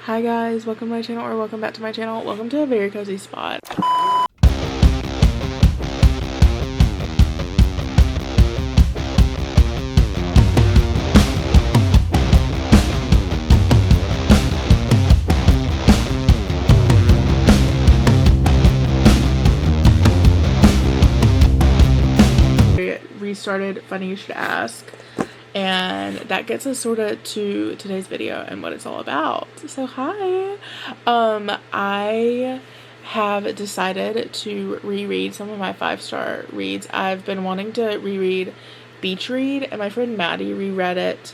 Hi guys, welcome to my channel, or welcome back to my channel. Welcome to a very cozy spot. Restarted Funny You Should Ask, and that gets us sort of to today's video and what it's all about. So hi, I have decided to reread some of my 5-star reads. I've been wanting to reread Beach Read, and my friend Maddie reread it,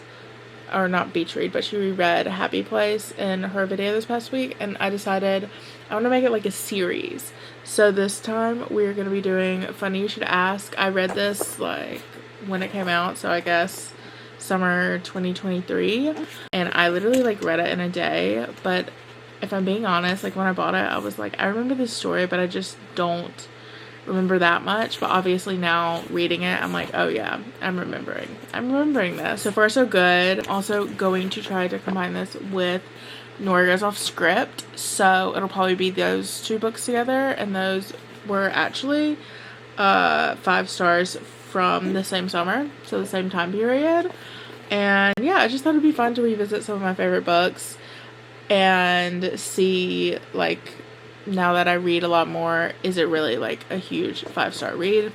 or not Beach Read, but she reread Happy Place in her video this past week, and I decided I want to make it like a series. So this time we're going to be doing Funny You Should Ask. I read this like when it came out, so I guess summer 2023, and I literally like read it in a day. But if I'm being honest, like when I bought it, I was like, I remember this story, but I just don't remember that much. But obviously now reading it, I'm like, oh yeah, I'm remembering this. So far so good. I'm also going to try to combine this with Nora Goes Off Script, so it'll probably be those two books together, and those were actually 5 stars from the same summer, so the same time period. And yeah, I just thought it'd be fun to revisit some of my favorite books and see, like, now that I read a lot more, is it really like a huge 5-star read?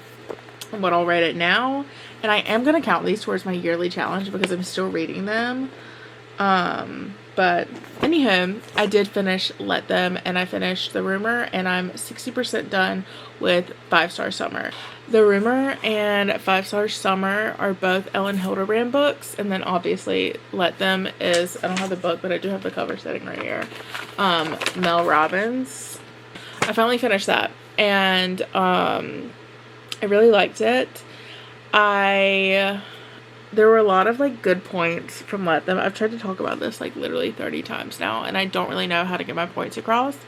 But I'll rate it now, and I am gonna count these towards my yearly challenge because I'm still reading them. But anywho, I did finish Let Them, and I finished The Rumor, and I'm 60% done with 5-star Summer. The Rumor and 5-star Summer are both Elin Hilderbrand books, and then obviously Let Them is, I don't have the book, but I do have the cover sitting right here, Mel Robbins. I finally finished that, and I really liked it. There were a lot of like good points from Let Them. I've tried to talk about this like literally 30 times now, and I don't really know how to get my points across,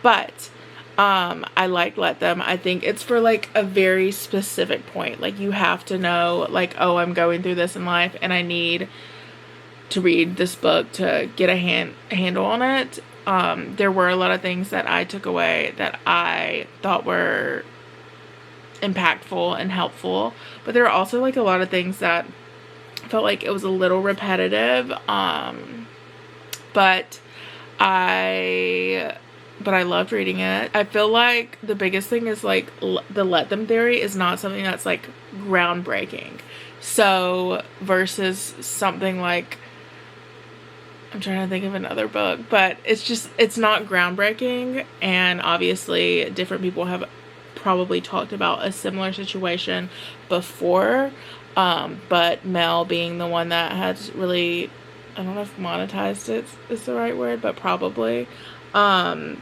but I like Let Them. I think it's for like a very specific point. Like you have to know, like, oh, I'm going through this in life and I need to read this book to get a handle on it. There were a lot of things that I took away that I thought were impactful and helpful, but there are also like a lot of things that felt like it was a little repetitive, but I loved reading it. I feel like the biggest thing is like the Let Them theory is not something that's like groundbreaking, so versus something like, I'm trying to think of another book, but it's not groundbreaking, and obviously different people have probably talked about a similar situation before, but Mel being the one that has really, I don't know if monetized it is the right word, but probably, and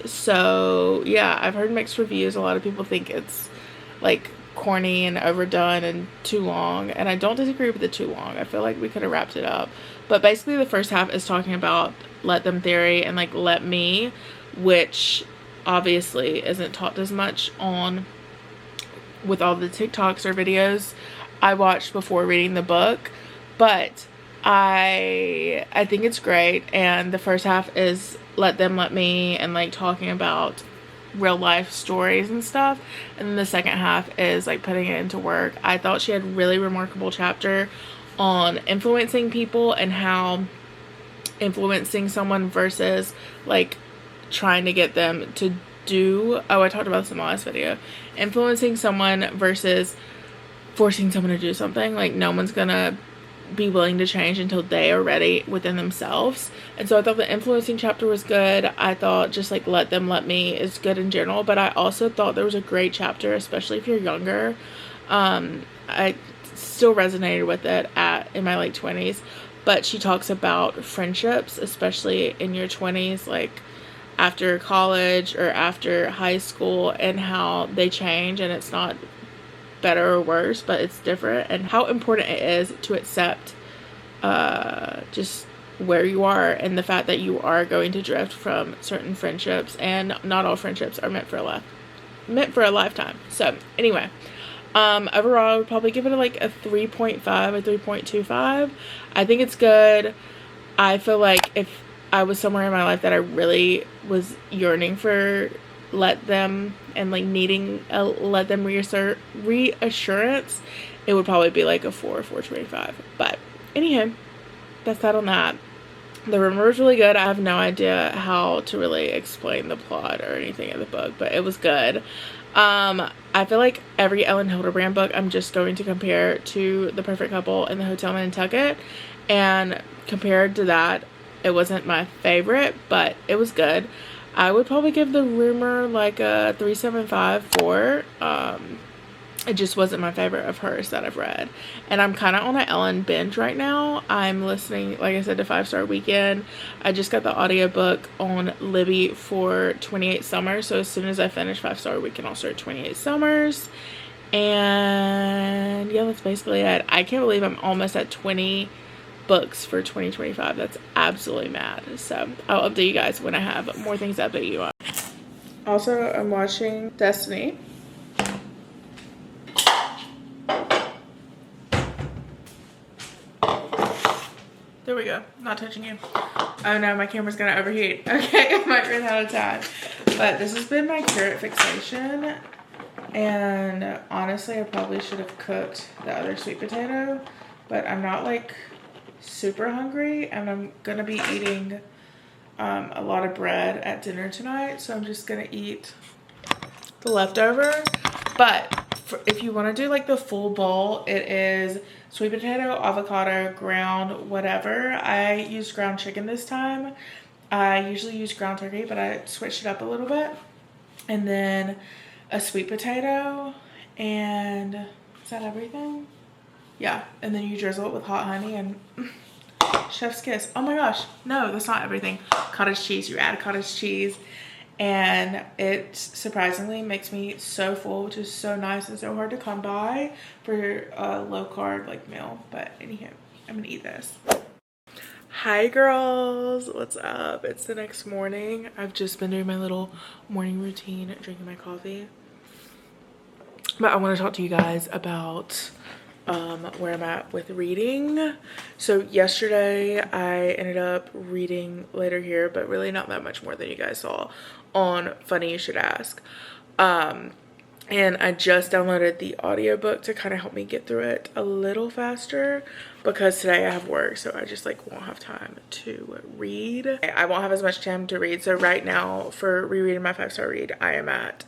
so yeah, I've heard mixed reviews. A lot of people think it's like corny and overdone and too long, and I don't disagree with the too long. I feel like we could have wrapped it up, but basically the first half is talking about Let Them theory and like Let Me, which obviously isn't taught as much on with all the TikToks or videos I watched before reading the book, but I think it's great. And the first half is Let Them, Let Me, and like talking about real life stories and stuff, and then the second half is like putting it into work. I thought she had a really remarkable chapter on influencing people and how influencing someone versus like trying to get them to do, I talked about this in my last video, influencing someone versus forcing someone to do something. Like no one's gonna be willing to change until they are ready within themselves. And so I thought the influencing chapter was good. I thought just like Let Them, Let Me is good in general, but I also thought there was a great chapter, especially if you're younger. I still resonated with it in my late 20s, but she talks about friendships, especially in your 20s, like after college or after high school, and how they change, and it's not better or worse, but it's different, and how important it is to accept just where you are and the fact that you are going to drift from certain friendships, and not all friendships are meant for a lifetime. So anyway, overall I would probably give it like a 3.5, a 3.25. I think it's good. I feel like if I was somewhere in my life that I really was yearning for let them and like needing a let them reassurance, it would probably be like a 4 or 4.25. But anyhow, that's that on that. The rumor was really good. I have no idea how to really explain the plot or anything of the book, but it was good. I feel like every Elin Hilderbrand book I'm just going to compare to The Perfect Couple and The Hotel Nantucket, and compared to that, it wasn't my favorite, but it was good. I would probably give The Rumor like a 3.75, 4. It just wasn't my favorite of hers that I've read. And I'm kind of on an Elin binge right now. I'm listening, like I said, to 5 Star Weekend. I just got the audiobook on Libby for 28 Summers. So as soon as I finish 5 Star Weekend, I'll start 28 Summers. And yeah, that's basically it. I can't believe I'm almost at 20 books for 2025. That's absolutely mad. So I'll update you guys when I have more things to update you on. Also, I'm watching Destiny. There we go. Not touching you. Oh no, my camera's gonna overheat. Okay, I might run out of time. But this has been my carrot fixation. And honestly, I probably should have cooked the other sweet potato. But I'm not like super hungry. And I'm gonna be eating a lot of bread at dinner tonight. So I'm just gonna eat the leftover. But if you want to do like the full bowl, it is sweet potato, avocado, ground whatever. I used ground chicken this time. I usually use ground turkey, but I switched it up a little bit. And then a sweet potato, and is that everything? Yeah, and then you drizzle it with hot honey and chef's kiss. Oh my gosh, no, that's not everything. Cottage cheese, you add cottage cheese. And it surprisingly makes me so full, which is so nice and so hard to come by for a low carb like meal. But anyhow, I'm gonna eat this. Hi girls, what's up? It's the next morning. I've just been doing my little morning routine, drinking my coffee. But I want to talk to you guys about where I'm at with reading. So yesterday I ended up reading Later Here, but really not that much more than you guys saw on Funny You Should Ask. And I just downloaded the audiobook to kind of help me get through it a little faster because today I have work, so I just like won't have time to read. I won't have as much time to read. So right now for rereading my 5-star read, I am at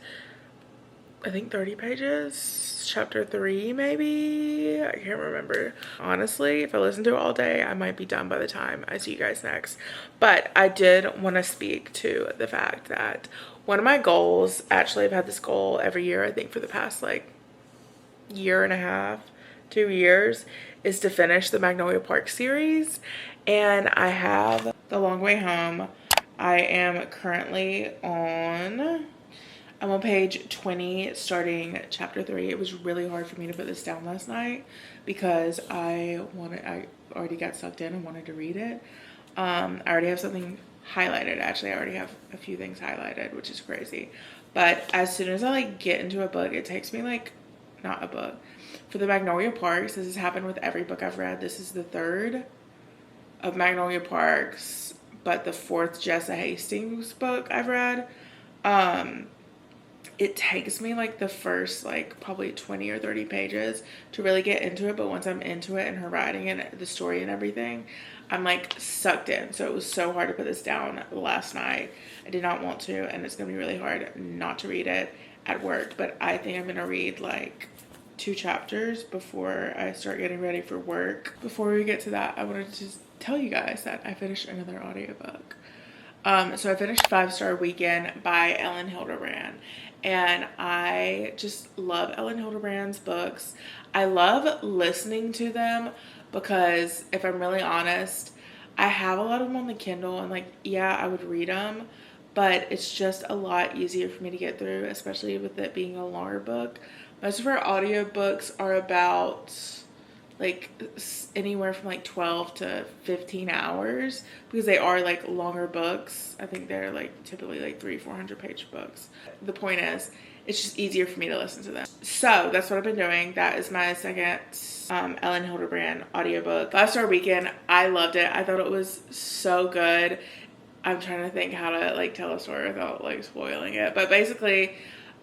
I think 30 pages, chapter 3 maybe, I can't remember. Honestly, if I listen to it all day, I might be done by the time I see you guys next. But I did want to speak to the fact that one of my goals, actually I've had this goal every year, I think for the past like year and a half, 2 years, is to finish the Magnolia Park series. And I have The Long Way Home. I am currently I'm on page 20, starting chapter 3. It was really hard for me to put this down last night because I already got sucked in and wanted to read it. I already have something highlighted. Actually, I already have a few things highlighted, which is crazy. But as soon as I like get into a book, it takes me like, not a book. For the Magnolia Parks, this has happened with every book I've read. This is the 3rd of Magnolia Parks, but the 4th Jessa Hastings book I've read. It takes me like the first like probably 20 or 30 pages to really get into it, but once I'm into it and her writing and the story and everything, I'm like sucked in. So it was so hard to put this down last night. I did not want to, and it's gonna be really hard not to read it at work, but I think I'm gonna read like 2 chapters before I start getting ready for work. Before we get to that, I wanted to just tell you guys that I finished another audiobook. So I finished 5-Star Weekend by Elin Hilderbrand, and I just love Elin Hilderbrand's books. I love listening to them because if I'm really honest, I have a lot of them on the Kindle, and like, yeah, I would read them, but it's just a lot easier for me to get through, especially with it being a longer book. Most of her audiobooks are about like anywhere from like 12 to 15 hours because they are like longer books. I think they're like typically like 300-400 page books. The point is, it's just easier for me to listen to them. So that's what I've been doing. That is my second Elin Hilderbrand audiobook. 5-star weekend. I loved it. I thought it was so good. I'm trying to think how to like tell a story without like spoiling it. But basically,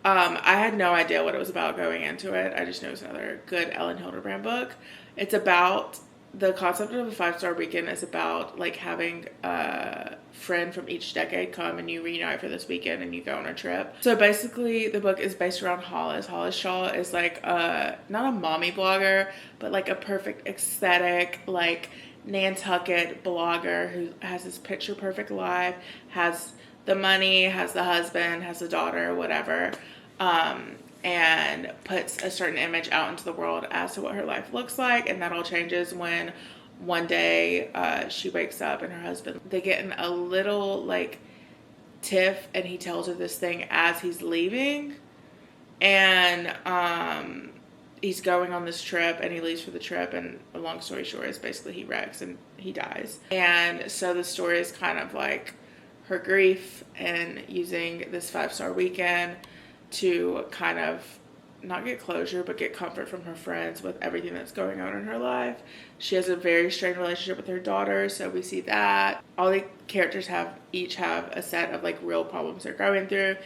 I had no idea what it was about going into it. I just knew it was another good Elin Hilderbrand book. It's about, the concept of a 5-star weekend is about like having a friend from each decade come and you reunite for this weekend and you go on a trip. So basically the book is based around Hollis. Hollis Shaw is like not a mommy blogger, but like a perfect aesthetic, like Nantucket blogger who has this picture perfect life, has the money, has the husband, has the daughter, whatever, and puts a certain image out into the world as to what her life looks like. And that all changes when one day she wakes up and her husband, they get in a little like tiff and he tells her this thing as he's leaving, and he's going on this trip and he leaves for the trip, and a long story short is basically he wrecks and he dies. And so the story is kind of like her grief and using this 5-star weekend to kind of not get closure but get comfort from her friends with everything that's going on in her life. She has a very strained relationship with her daughter, so we see that all the characters each have a set of like real problems they're going through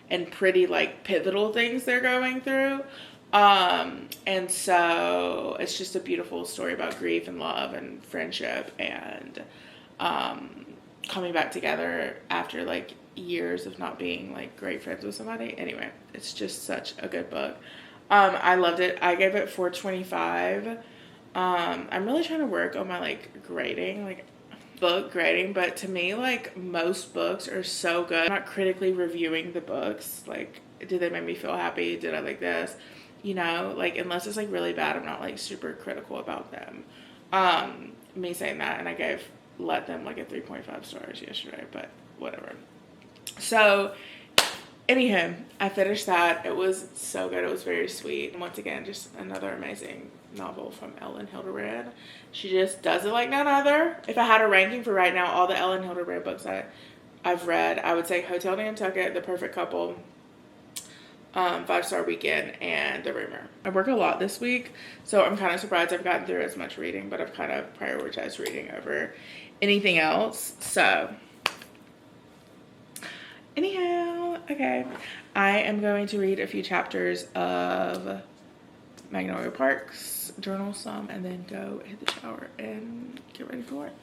and pretty like pivotal things they're going through. And so it's just a beautiful story about grief and love and friendship and coming back together after like years of not being like great friends with somebody. Anyway, it's just such a good book. I loved it. I gave it 4.25. I'm really trying to work on my like grading, like book grading, but to me like most books are so good. I'm not critically reviewing the books, like did they make me feel happy, did I like this, you know, like unless it's like really bad, I'm not like super critical about them. Me saying that, and I let them like a 3.5 stars yesterday, but whatever. So anywho, I finished that. It was so good. It was very sweet. And once again, just another amazing novel from Elin Hilderbrand. She just does it like none other. If I had a ranking for right now, all the Elin Hilderbrand books I've read, I would say Hotel Nantucket, The Perfect Couple, 5-star Weekend, and The Rumor. I work a lot this week, so I'm kind of surprised I've gotten through as much reading, but I've kind of prioritized reading over anything else. So anyhow, okay, I am going to read a few chapters of Magnolia Parks, journal some, and then go hit the shower and get ready for it.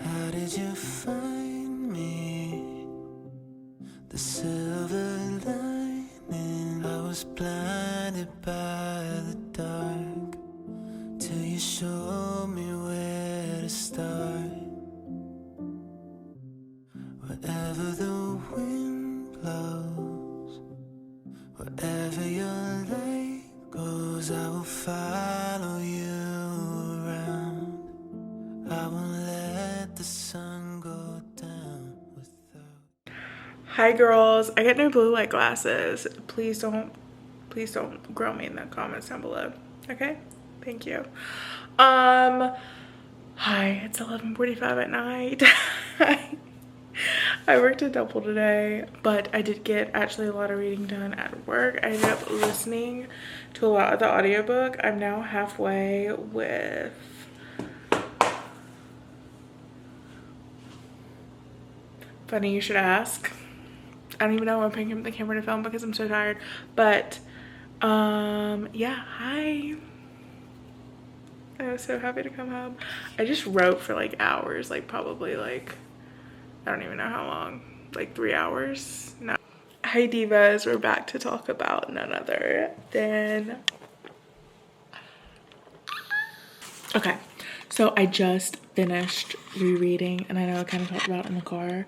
How did you find me? The silver lining. I was blinded by the dark till you showed me where to start. Wherever the wind blows, wherever your light goes, I will follow you around. I won't let the sun go down without. Hi girls, I got new blue light glasses. Please don't grill me in the comments down below. Okay, thank you. Hi, it's 11:45 at night. I worked a double today, but I did get actually a lot of reading done at work. I ended up listening to a lot of the audiobook. I'm now halfway with Funny You Should Ask. I don't even know I'm picking up the camera to film because I'm so tired. But yeah, hi. I was so happy to come home. I just wrote for like hours, like probably like, I don't even know how long, like 3 hours. No. Hi divas, we're back to talk about none other than, okay, so I just finished rereading, and I know I kind of talked about it in the car,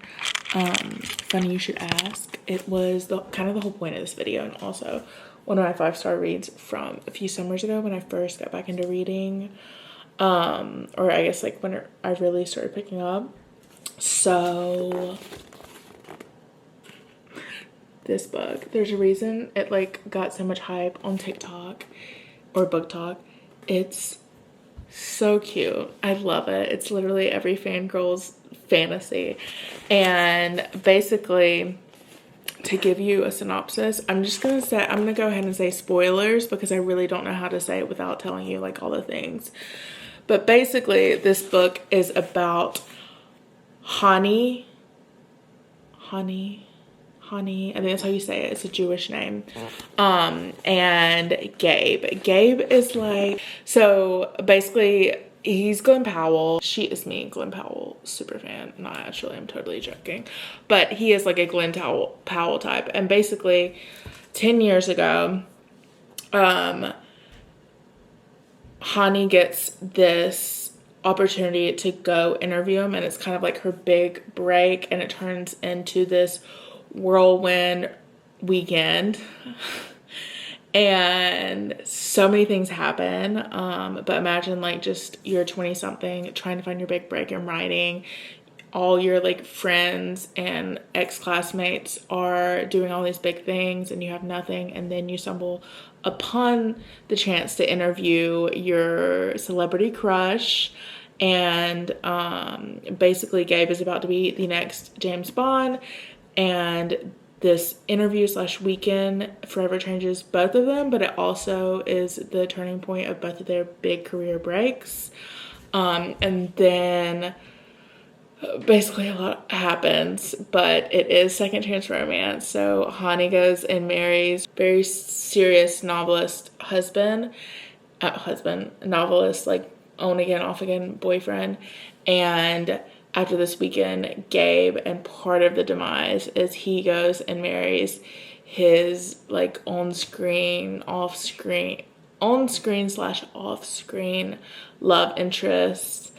Funny You Should Ask. It was kind of the whole point of this video, and also one of my 5-star reads from a few summers ago when I first got back into reading. Or I guess like when I really started picking up. So this book, there's a reason it like got so much hype on TikTok or Book Talk. It's so cute. I love it. It's literally every fangirl's fantasy. And basically, to give you a synopsis, I'm gonna go ahead and say spoilers because I really don't know how to say it without telling you like all the things. But basically, this book is about Hani, I think that's how you say it. It's a Jewish name. And Gabe. Gabe is like, so basically he's Glenn Powell. She is me, Glenn Powell super fan. Not actually, I'm totally joking. But he is like a Glenn Powell type. And basically 10 years ago, Hani gets this opportunity to go interview him, and it's kind of like her big break, and it turns into this whirlwind weekend. And so many things happen. But imagine like just you're 20 something trying to find your big break in writing. All your like friends and ex-classmates are doing all these big things and you have nothing, and then you stumble upon the chance to interview your celebrity crush. And basically Gabe is about to be the next James Bond, and this interview / weekend forever changes both of them, but it also is the turning point of both of their big career breaks. And then basically a lot happens, but it is second chance romance. So Hani goes and marries very serious novelist novelist, like on again, off again boyfriend. And after this weekend, Gabe, and part of the demise is he goes and marries his like on-screen / off-screen love interest.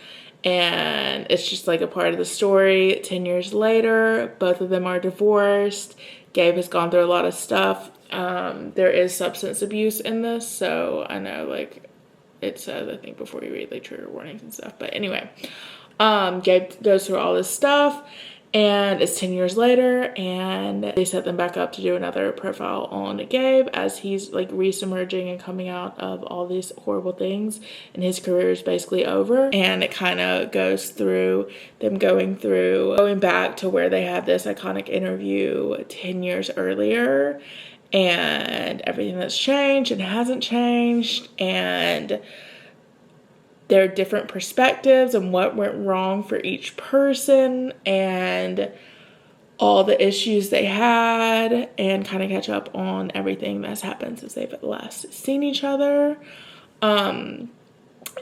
And it's just like a part of the story. 10 years later, both of them are divorced. Gabe has gone through a lot of stuff. There is substance abuse in this, so I know like it says, I think before you read like trigger warnings and stuff. But anyway, Gabe goes through all this stuff, and it's 10 years later, and they set them back up to do another profile on Gabe as he's like re-submerging and coming out of all these horrible things, and his career is basically over. And it kind of goes through them going back to where they had this iconic interview 10 years earlier, and everything that's changed and hasn't changed, and their different perspectives and what went wrong for each person, and all the issues they had, and kind of catch up on everything that's happened since they've last seen each other. And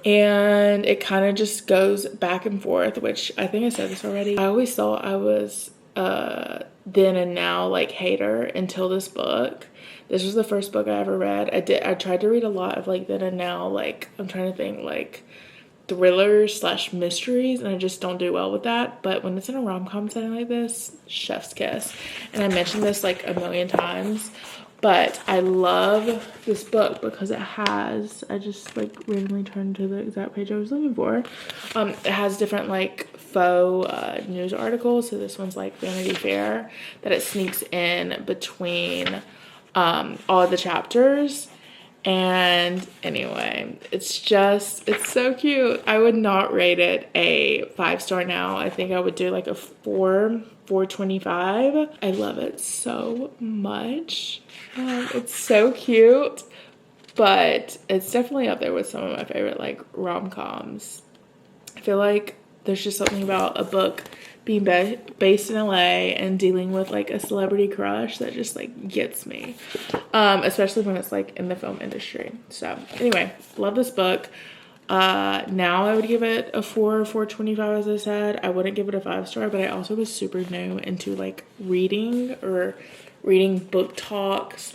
it kind of just goes back and forth, which I think I said this already. I always thought I was then and now like hater until this book. This was the first book I ever read. I tried to read a lot of like then and now, like I'm trying to think like thrillers / mysteries, and I just don't do well with that. But when it's in a rom-com setting like this, chef's kiss. And I mentioned this like a million times, but I love this book because it has, I just like randomly turned to the exact page I was looking for. It has different like faux news articles. So this one's like Vanity Fair that it sneaks in between all the chapters. And anyway, it's so cute. I would not rate it a 5-star now. I think I would do like a 4.25. I love it so much. It's so cute, but it's definitely up there with some of my favorite like rom-coms. I feel like there's just something about a book being based in LA and dealing with like a celebrity crush that just like gets me, especially when it's like in the film industry. So anyway, love this book. Now I would give it a 4.25, as I said. I wouldn't give it a 5-star, but I also was super new into like reading book talk /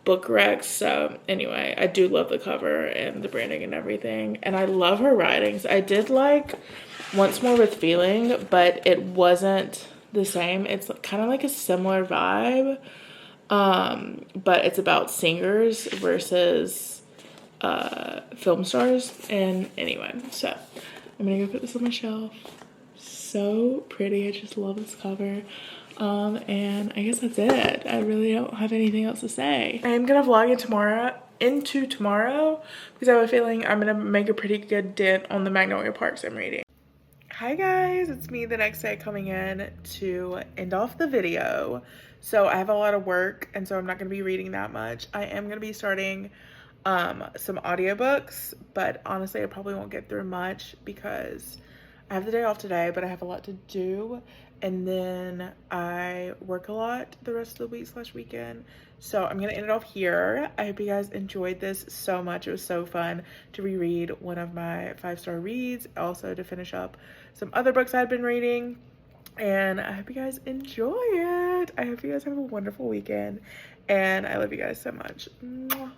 book recs. So anyway, I do love the cover and the branding and everything, and I love her writings. I did like Once More with Feeling, but it wasn't the same. It's kind of like a similar vibe, But it's about singers versus film stars. And anyway, so I'm gonna go put this on my shelf. So pretty. I just love this cover. And I guess that's it. I really don't have anything else to say. I am gonna vlog into tomorrow because I have a feeling I'm gonna make a pretty good dent on the Magnolia Parks I'm reading. Hi guys, it's me the next day coming in to end off the video. So I have a lot of work and so I'm not gonna be reading that much. I am gonna be starting some audiobooks, but honestly I probably won't get through much because I have the day off today, but I have a lot to do, and then I work a lot the rest of the week / weekend. So I'm gonna end it off here. I hope you guys enjoyed this so much. It was so fun to reread one of my 5-star reads, also to finish up some other books I've been reading, and I hope you guys enjoy it. I hope you guys have a wonderful weekend, and I love you guys so much. Mwah.